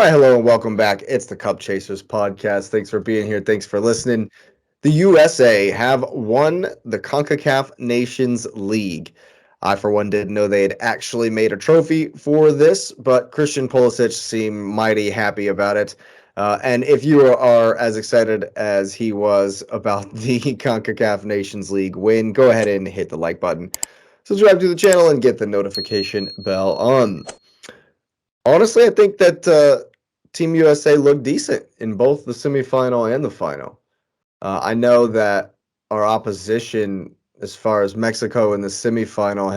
All right, hello and welcome back. It's the Cup Chasers podcast. Thanks for being here. Thanks for listening. The USA have won the Concacaf Nations League. I, for one, didn't know they had actually made a trophy for this, but Christian Pulisic seemed mighty happy about it. And if you are as excited as he was about the Concacaf Nations League win, go ahead and hit the like button. Subscribe to the channel and get the notification bell on. Honestly, I think that Team USA looked decent in both the semifinal and the final. I know that our opposition, as far as Mexico in the semifinal,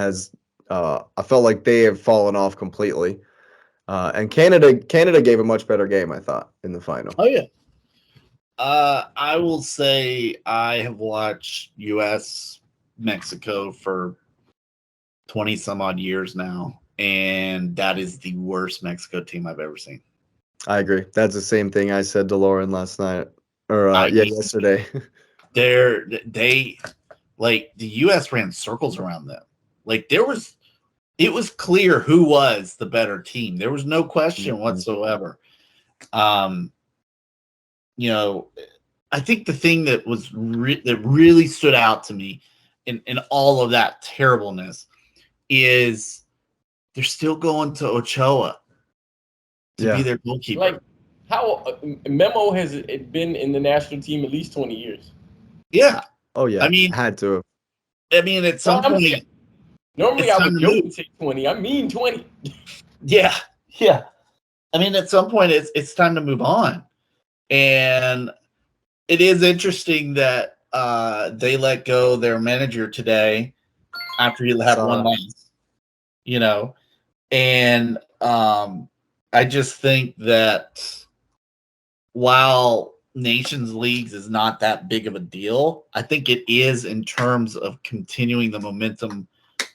I felt like they have fallen off completely. And Canada gave a much better game, I thought, in the final. Oh yeah. I will say I have watched U.S. Mexico for 20 some odd years now, and that is the worst Mexico team I've ever seen. I agree. That's the same thing I said to Lauren last night, or yesterday. They like the U.S. ran circles around them. Like it was clear who was the better team. There was no question whatsoever. I think the thing that was that really stood out to me in all of that terribleness is they're still going to Ochoa to be their goalkeeper. Like how Memo has it been in the national team at least 20 years. Yeah. Oh yeah. I mean, had to. I mean, at some point. Normally I would joke and say 20. I mean 20. Yeah. Yeah. I mean, at some point it's time to move on. And it is interesting that they let go their manager today after he had one loss, and I just think that while Nations Leagues is not that big of a deal, I think it is in terms of continuing the momentum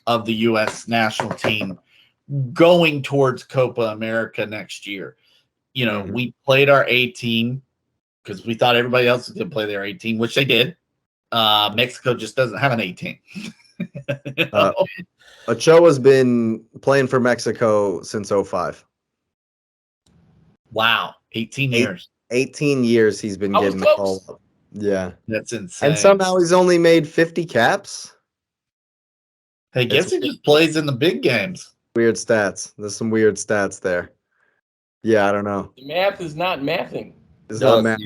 of the U.S. national team going towards Copa America next year. We played our A team because we thought everybody else was going to play their 18, which they did. Mexico just doesn't have an 18. Ochoa's been playing for Mexico since 2005. Wow. 18 years. 18 years he's been getting the call up. Yeah. That's insane. And somehow he's only made 50 caps. I guess he just plays in the big games. Weird stats. There's some weird stats there. Yeah, I don't know. The math is not mathing. It's not math.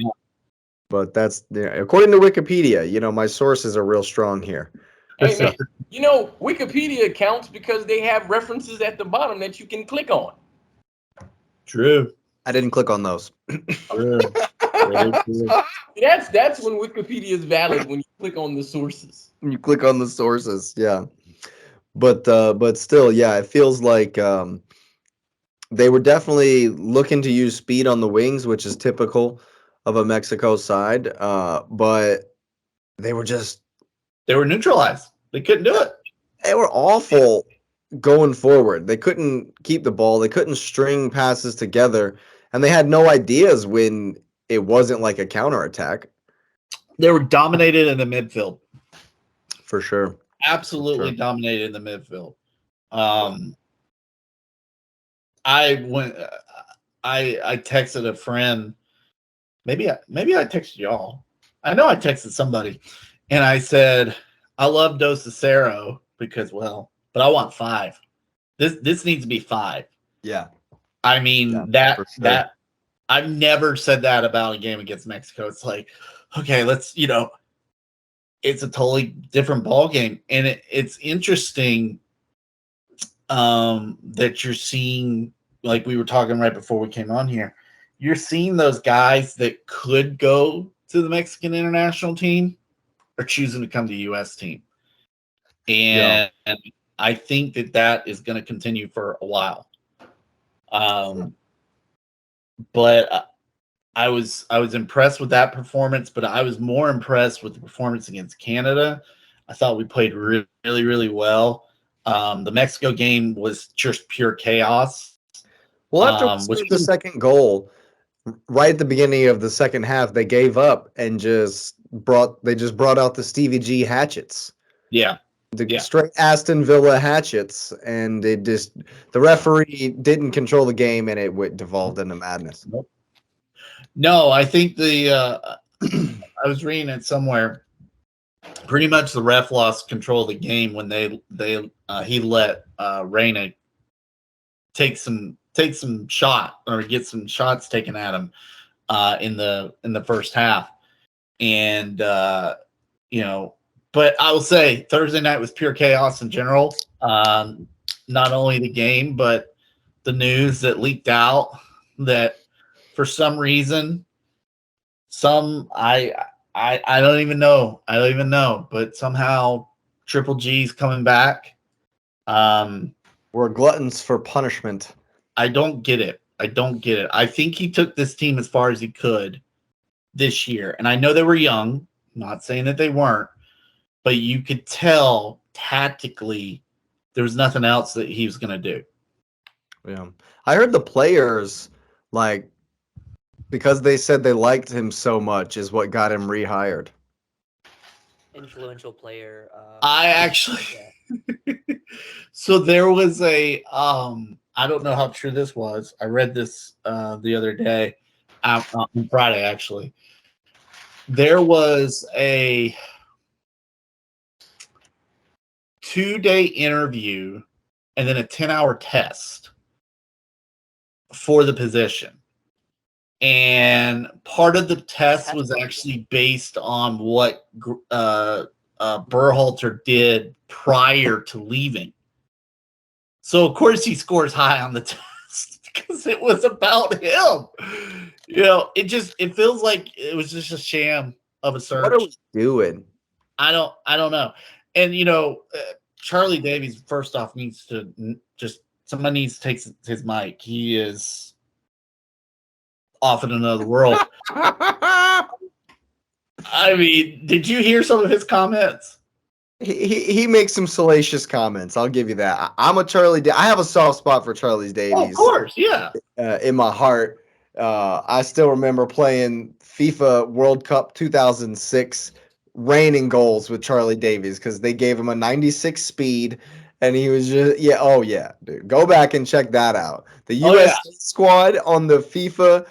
But that's according to Wikipedia. My sources are real strong here. Hey, man, Wikipedia counts because they have references at the bottom that you can click on. True. I didn't click on those. True. That's when Wikipedia is valid, when you click on the sources. When you click on the sources, yeah. But still, yeah, it feels like they were definitely looking to use speed on the wings, which is typical of a Mexico side. But they were neutralized. They couldn't do it. They were awful going forward. They couldn't keep the ball. They couldn't string passes together. And they had no ideas when it wasn't like a counterattack. They were dominated in the midfield. For sure. Absolutely dominated in the midfield. I texted a friend. Maybe I texted y'all. I know I texted somebody. And I said, I love Dos Acero because, but I want 5. This needs to be 5. Yeah. I mean, that I've never said that about a game against Mexico. It's like, okay, let's, it's a totally different ball game. And it's interesting that you're seeing, like we were talking right before we came on here, you're seeing those guys that could go to the Mexican international team are choosing to come to the U.S. team. And I think that is going to continue for a while. But I was impressed with that performance, but I was more impressed with the performance against Canada. I thought we played really, really, really well. The Mexico game was just pure chaos. Well, after the second goal, right at the beginning of the second half, they gave up and just brought out the Stevie G hatchets. Yeah. The straight Aston Villa hatchets, and the referee didn't control the game, and it devolved into madness. No, I think I was reading it somewhere. Pretty much the ref lost control of the game when he let Reyna take some shot or get some shots taken at him in the first half, and but I will say Thursday night was pure chaos in general. Not only the game, but the news that leaked out that for some reason, I don't even know, but somehow Triple G's coming back. We're gluttons for punishment. I don't get it. I think he took this team as far as he could this year, and I know they were young. I'm not saying that they weren't, but you could tell tactically there was nothing else that he was going to do. Yeah, I heard the players because they said they liked him so much is what got him rehired. Influential player. I actually. Yeah. So there was a. I don't know how true this was. I read this the other day, on Friday actually. There was a 2-day interview and then a 10-hour test for the position. And part of the test was actually based on what Berhalter did prior to leaving. So, of course, he scores high on the test because it was about him. It feels like it was just a sham of a search. What are we doing? I don't know. And, Charlie Davies, first off, needs to somebody needs to take his mic. He is off in another world. I mean, did you hear some of his comments? He makes some salacious comments. I'll give you that. I'm a I have a soft spot for Charlie Davies. Oh, of course, yeah. In my heart, I still remember playing FIFA World Cup 2006, raining goals with Charlie Davies because they gave him a 96 speed, and he was just dude. Go back and check that out. The U.S. squad on the FIFA.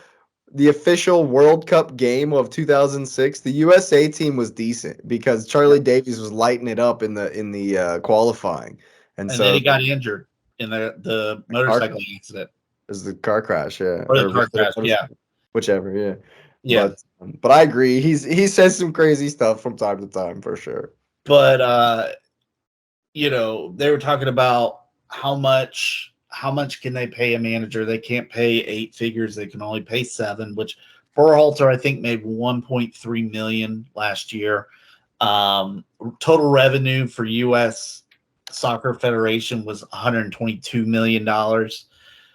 The official World Cup game of 2006, the USA team was decent because Charlie Davies was lighting it up in the qualifying, and so then he got injured in the motorcycle accident. It was the car crash, yeah, or the car crash, yeah, whichever, yeah, yeah. But I agree, he says some crazy stuff from time to time for sure. But they were talking about how much can they pay a manager? They can't pay 8 figures. They can only pay 7, which Berhalter, I think, made $1.3 million last year. Total revenue for U.S. Soccer Federation was $122 million. It's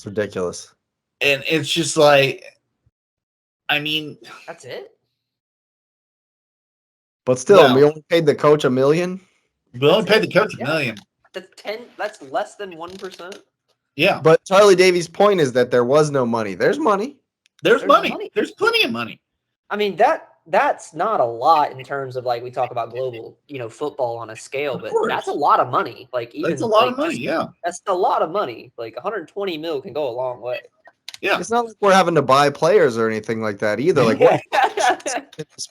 ridiculous. And it's just like, I mean. That's it? But still, we only paid the coach $1 million? We only paid the coach $1 million. That's less than 1%. Yeah. But Charlie Davies' point is that there was no money. There's money. There's money. There's plenty of money. I mean, that's not a lot in terms of we talk about global, football on a scale, but that's a lot of money. That's a lot of money. Yeah. That's a lot of money. 120 mil can go a long way. Yeah. It's not like we're having to buy players or anything like that either. What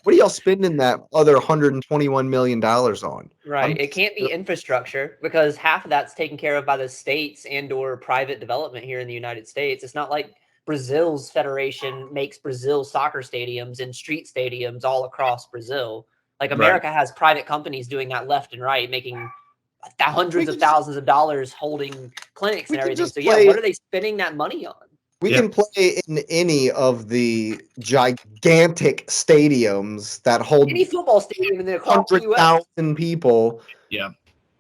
are y'all spending that other $121 million on? Right. It can't be infrastructure because half of that's taken care of by the states and or private development here in the United States. It's not like Brazil's federation makes Brazil soccer stadiums and street stadiums all across Brazil. America has private companies doing that left and right, making hundreds of thousands of dollars holding clinics and everything. So what are they spending that money on? We can play in any of the gigantic stadiums that hold any football stadium in the 100,000 people. Yeah.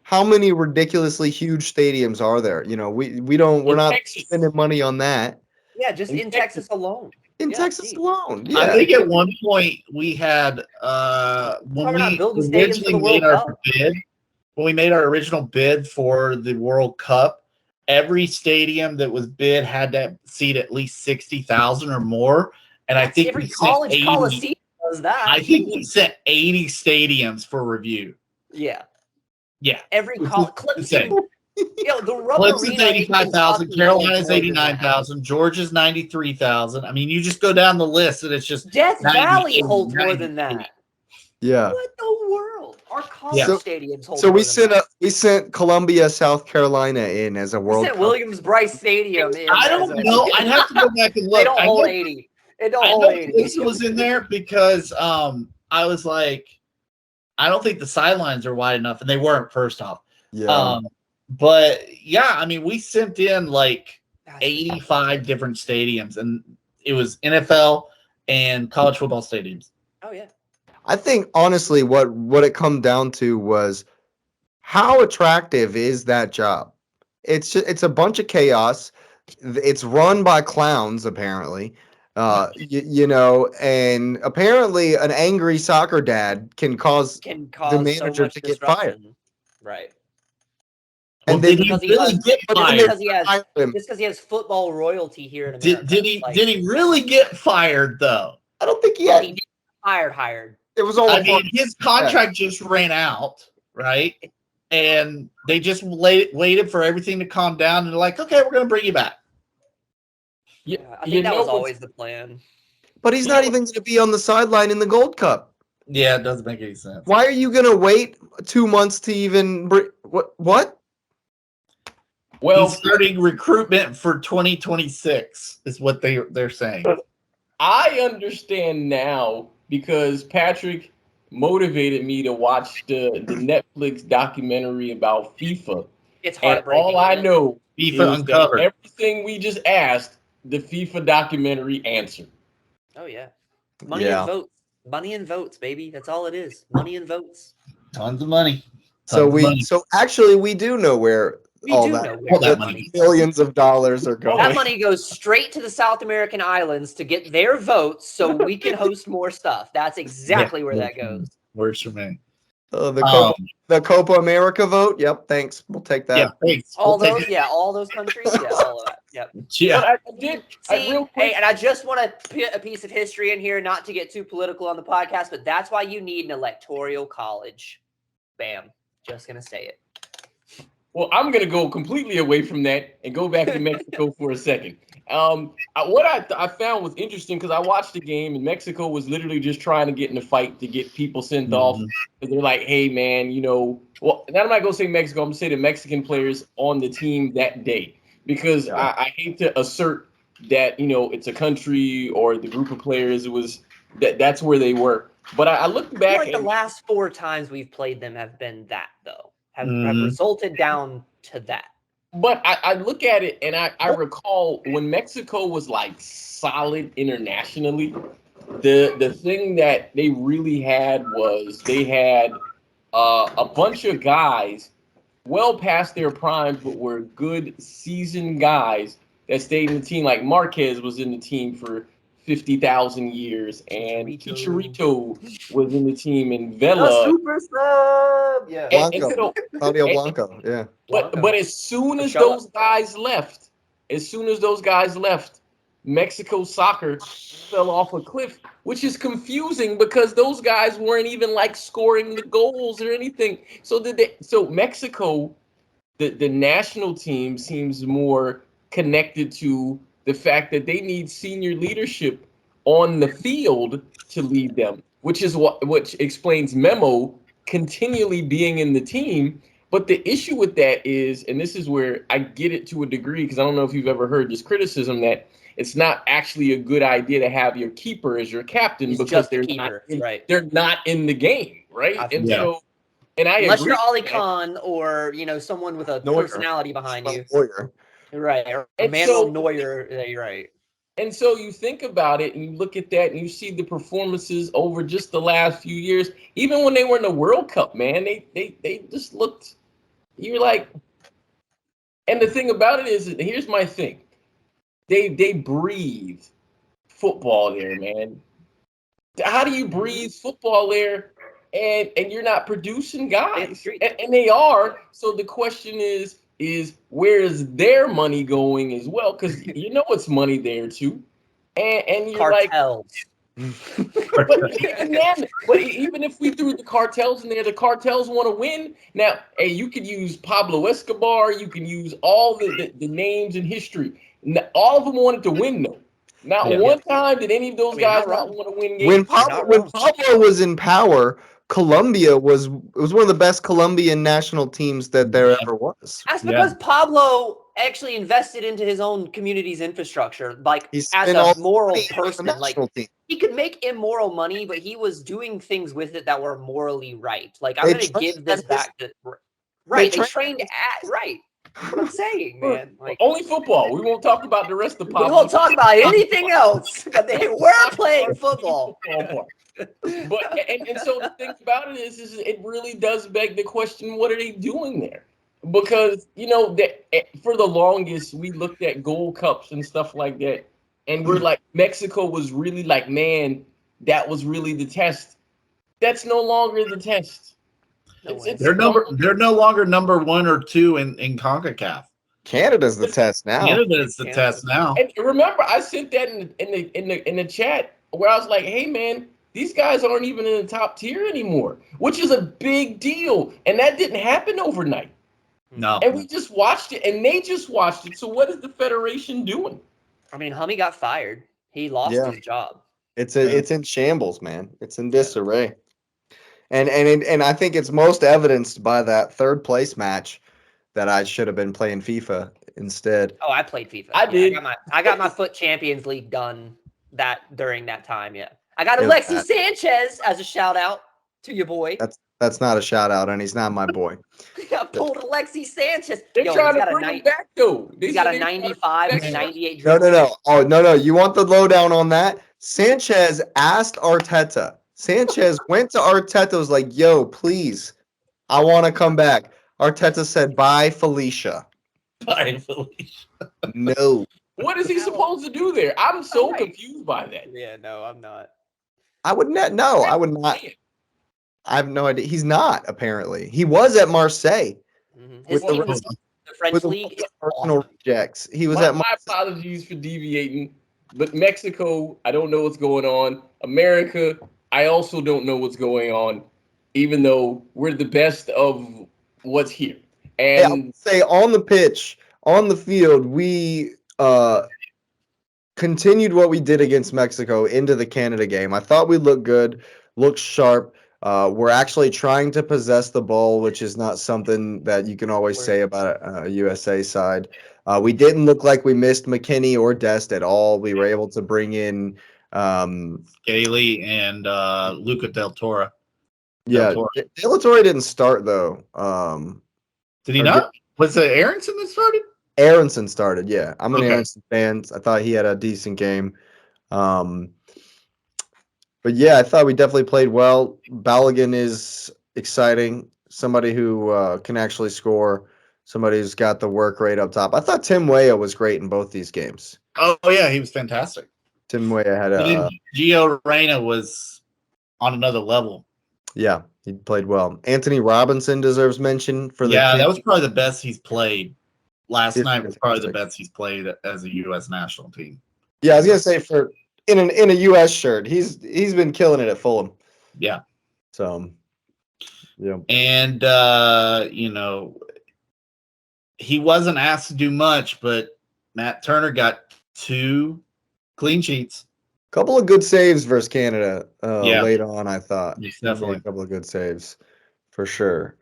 How many ridiculously huge stadiums are there? We're not spending money on that. Yeah, just in Texas alone. In Texas alone. Yeah. I think at one point we had when we made our original bid for the World Cup, every stadium that was bid had to seat at least 60,000 or more. And I think every college coliseum does that. I think we sent 80 stadiums for review. Yeah. Yeah. Every Which college, is insane. Clemson, the rubber Clemson's arena. 85,000, Carolina's 89,000, Georgia's 93,000. I mean, you just go down the list and it's just Death 90, Valley 80, holds more 90, than that. Yeah. What the world? Our college Yeah. stadiums hold So more we than that. sent Columbia, South Carolina in as a We World sent Cup. Williams-Brice Stadium in. I don't know. I'd have to go back and look. They don't I hold know, 80. It don't I hold know 80. Clemson was in there because I was like, I don't think the sidelines are wide enough, and they weren't, first off. Yeah. But yeah, I mean, we sent in like That's 85 different stadiums, and it was NFL and college football stadiums. Oh yeah. I think honestly what it come down to was how attractive is that job? It's a bunch of chaos. It's run by clowns apparently. You know, and apparently an angry soccer dad can cause Can the cause so manager much to get fired. disruption. Right. And Well, then did he because he really has- get but then fired? Because he has fire him. just because he has football royalty here in America. Did he Like, did he really get fired though? I don't think he well, had. he did hired. It was all I a mean, part. his contract just ran out, right? And they just waited for everything to calm down, and they're like, "Okay, we're going to bring you back." Yeah, I think that was always the plan. But he's not even going to be on the sideline in the Gold Cup. Yeah, it doesn't make any sense. Why are you going to wait 2 months to even what? Well, He's starting recruitment for 2026, is what they're saying. I understand now because Patrick motivated me to watch the Netflix documentary about FIFA. It's And heartbreaking. all I isn't it? know FIFA is that uncovered. everything we just asked, the FIFA documentary answered. Oh yeah. Money Yeah. and votes. Money and votes, baby. That's all it is. Money and votes. Tons of money. So actually we do know where We all do that, know where all that that money money millions of dollars are going. That money goes straight to the South American islands to get their votes so we can host more stuff. That's exactly where that goes. Works for me. The Copa America vote. Yep, thanks. We'll take that. Yeah, thanks. All We'll take those, yeah, all those countries, yeah, all of that. Yep. it. Yeah. But I did See, real quick. hey, and I just want to put a piece of history in here, not to get too political on the podcast, but that's why you need an electoral college. Bam. Just gonna say it. Well, I'm going to go completely away from that and go back to Mexico for a second. What I found was interesting because I watched the game and Mexico was literally just trying to get in a fight to get people sent off. And they're like, hey, man, well, now I'm not going to say Mexico. I'm going to say the Mexican players on the team that day because I hate to assert that, it's a country or the group of players. It was that's where they were. But I looked I feel back like the and last 4 times we've played them have been that, though. Have Mhm. resulted down to that. But I look at it and I recall when Mexico was like solid internationally, the thing that they really had was they had a bunch of guys well past their primes, but were good seasoned guys that stayed in the team. Like Marquez was in the team for 50,000 years, and Chicharito was in the team, and Vela. super sub. Yeah. Blanco. Claudio Blanco. Yeah. But as soon as those guys left, Mexico soccer fell off a cliff, which is confusing because those guys weren't even like scoring the goals or anything. So Mexico, the national team seems more connected to the fact that they need senior leadership on the field to lead them, which explains Memo continually being in the team. But the issue with that is, and this is where I get it to a degree, because I don't know if you've ever heard this criticism that it's not actually a good idea to have your keeper as your captain because they're not in the game, right? And I unless agree you're Ollie with that. Kahn or someone with a Neuer. personality behind you, Neuer. right? Or And Manuel so- Neuer. Yeah, you're right. And so you think about it and you look at that and you see the performances over just the last few years, even when they were in the World Cup, man, they just looked, you're like, and the thing about it is, here's my thing. They breathe football there, man. How do you breathe football there and you're not producing guys? And they are. So the question is where is their money going as well? Because it's money there too. And you're Cartels. but even if we threw the cartels in there, the cartels want to win. Now, hey, you could use Pablo Escobar, you can use all the names in history. All of them wanted to win, though. Not one time did any of those guys not want to win games. When Pablo was in power, Colombia was one of the best Colombian national teams that there ever was. That's because Pablo actually invested into his own community's infrastructure, like as a moral person. Like he could make immoral money, but he was doing things with it that were morally right. Like I'm going to give this back to right. They trained at right. What I'm saying, man. Like only football. We won't talk about the rest of Pablo. We won't talk about anything else. But they were playing football. But and so the thing about it is it really does beg the question: what are they doing there? Because for the longest we looked at Gold Cups and stuff like that, and we're like, Mexico was really like, man, that was really the test. That's no longer the test. They're no longer number 1 or 2 in CONCACAF. Canada's the test now. Canada's the test now. And remember, I sent that in the chat where I was like, hey man, these guys aren't even in the top tier anymore, which is a big deal. And that didn't happen overnight. No. And we just watched it, and they just watched it. So what is the Federation doing? I mean, Hummy got fired. He lost his job. It's in shambles, man. It's in disarray. And I think it's most evidenced by that third place match that I should have been playing FIFA instead. Oh, I played FIFA. I did. I got my Foot Champions League done during that time. Yeah, I got Alexis Sanchez as a shout out to your boy. That's not a shout out, and he's not my boy. I pulled Alexis Sanchez. They're trying to bring him back though. He got a 95 and 98. No. Oh no. You want the lowdown on that? Sanchez asked Arteta. Sanchez went to Arteta, was like, yo, please, I want to come back. Arteta said, bye, Felicia. Bye, Felicia. No. What is he supposed to do there? I'm so confused by that. Yeah, no, I'm not. I would not. No, I would not. I have no idea. He's not, apparently. He was at Marseille. His team was the French league. Personal rejects. He was my apologies for deviating, but Mexico, I don't know what's going on. America, I also don't know what's going on, even though we're the best of what's here. And I would say on the pitch, on the field, we continued what we did against Mexico into the Canada game. I thought we looked good, looked sharp. We're actually trying to possess the ball, which is not something that you can always say about a USA side. We didn't look like we missed McKinney or Dest at all. We were able to bring in Gailey and Luca Del Toro. De La Torre didn't start though. Did he not? Was it Aronson that started? Aronson started, yeah. I'm an Aronson fan. I thought he had a decent game. But yeah, I thought we definitely played well. Balogun is exciting. Somebody who can actually score. Somebody who's got the work rate up top. I thought Tim Weah was great in both these games. Oh yeah, he was fantastic. Tim Weah had a. Gio Reyna was on another level. Yeah, he played well. Anthony Robinson deserves mention for the. Yeah, that was probably the best he's played. Last night was probably the best he's played as a U.S. national team. Yeah, I was gonna say in a U.S. shirt, he's been killing it at Fulham. Yeah. So. Yeah. And he wasn't asked to do much, but Matt Turner got 2 clean sheets. Couple of good saves versus Canada late on, I thought. Definitely. A couple of good saves for sure.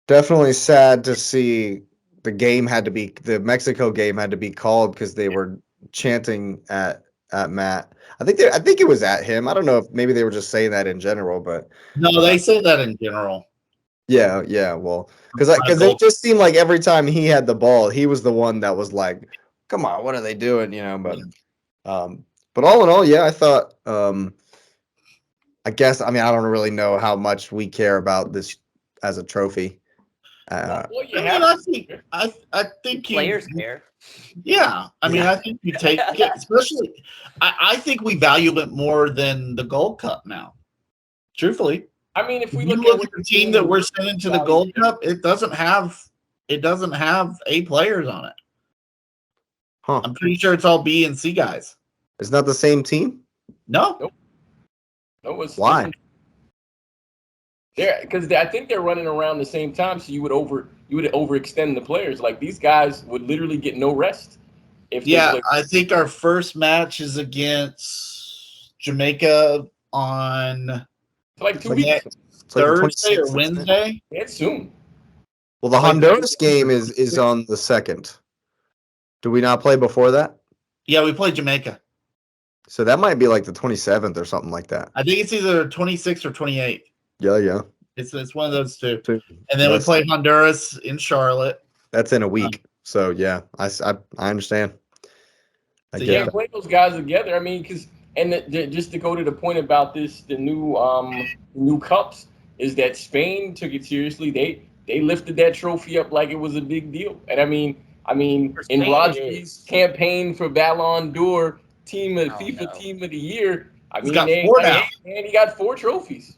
Definitely sad to see the Mexico game had to be called because they were chanting at Matt. I think it was at him. I don't know if maybe they were just saying that in general, but no, they say that in general. Yeah. Well, because it just seemed like every time he had the ball, he was the one that was like, "Come on, what are they doing?" But all in all, yeah, I thought. I guess I don't really know how much we care about this as a trophy. I think players care. Yeah, I think you take it, especially. I think we value it more than the Gold Cup now. Truthfully, if we look at the team that we're sending to the Gold Cup, it doesn't have A players on it. Huh. I'm pretty sure it's all B and C guys. It's not the same team? No. No, it's Why? different. Yeah, because I think they're running around the same time, so you would overextend the players. Like these guys would literally get no rest if they Yeah, play. I think our first match is against Jamaica on It's like 2 like weeks. It's like the Thursday 26th, or isn't it? Wednesday. It's soon. Well, the Like- Honduras game is on the 2nd. Do we not play before that? Yeah, we play Jamaica. So that might be like the 27th or something like that. I think it's either 26th or 28th. Yeah. It's one of those two. So And then we that's- play Honduras in Charlotte. That's in a week. So yeah, I understand. I So, get Yeah, that. play those guys together. I mean, because just to go to the point about this, the new cups is that Spain took it seriously. They lifted that trophy up like it was a big deal. And I mean, For in Spain, it Rodri's is. campaign for Ballon d'Or FIFA no. Team of the Year, I He's mean, got 4 now. and he got 4 trophies.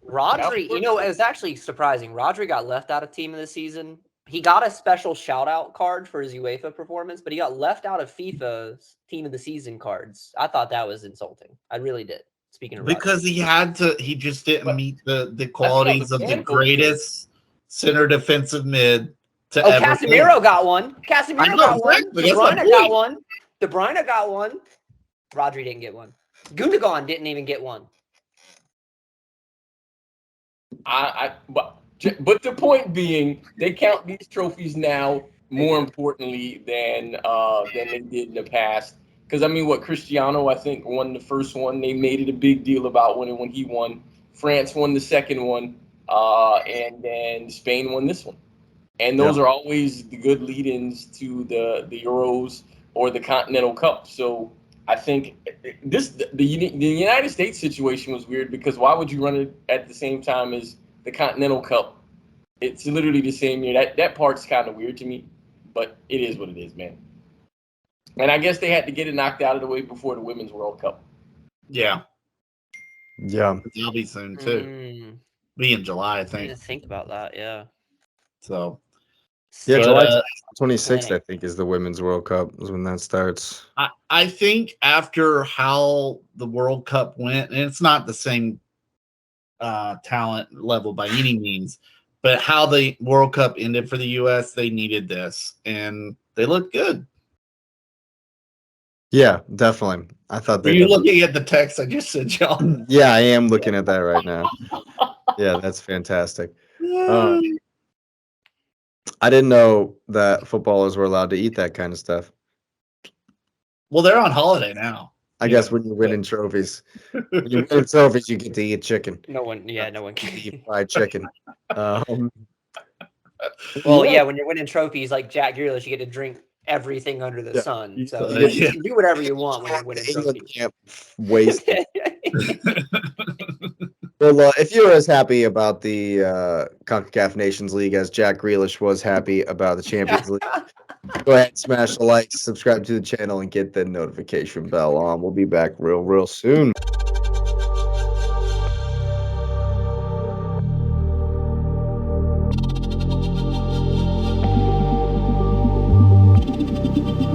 Rodri, you know, it was actually surprising. Rodri got left out of team of the season. He got a special shout out card for his UEFA performance, but he got left out of FIFA's team of the season cards. I thought that was insulting. I really did. Speaking of Because Rodri. he just didn't But- meet the qualities of the fan vote. greatest center defensive mid to Oh, ever Casemiro got one. I Casemiro know, got one. exactly. De That's my Bruyne got point. one. De Bruyne got one. Rodri didn't get one. Gundogan didn't even get one. But the point being, they count these trophies now more importantly than they did in the past. Because I mean, what Cristiano I think won the first one. They made it a big deal about winning when he won. France won the second one, and then Spain won this one. And those are always the good lead-ins to the Euros or the Continental Cup. So I think the United States situation was weird because why would you run it at the same time as the Continental Cup? It's literally the same year. That part's kind of weird to me, but it is what it is, man. And I guess they had to get it knocked out of the way before the Women's World Cup. Yeah. Yeah. They'll be soon too. Be in July, I I didn't think. think about that. Yeah. So Yeah, But, July 26th, Planning. I think, is the Women's World Cup, is when that starts. I think after how the World Cup went, and it's not the same talent level by any means, but how the World Cup ended for the U.S., they needed this, and they looked good. Yeah, definitely. I thought Are they you definitely- looking at the text I just sent y'all? Yeah, I am looking at that right now. Yeah, that's fantastic. I didn't know that footballers were allowed to eat that kind of stuff. Well, they're on holiday now. I You guess know, when you're winning trophies. When you're winning trophies, you get to eat chicken. No one. Yeah. No one You can. eat fried chicken. Well, yeah. When you're winning trophies like Jack Grealish, you get to drink everything under the Yeah. sun. So Yeah. you can do whatever you want when you're winning England trophies. can't waste it. Well, if you're as happy about the Concacaf Nations League as Jack Grealish was happy about the Champions League, go ahead and smash the like, subscribe to the channel, and get the notification bell on. We'll be back real soon.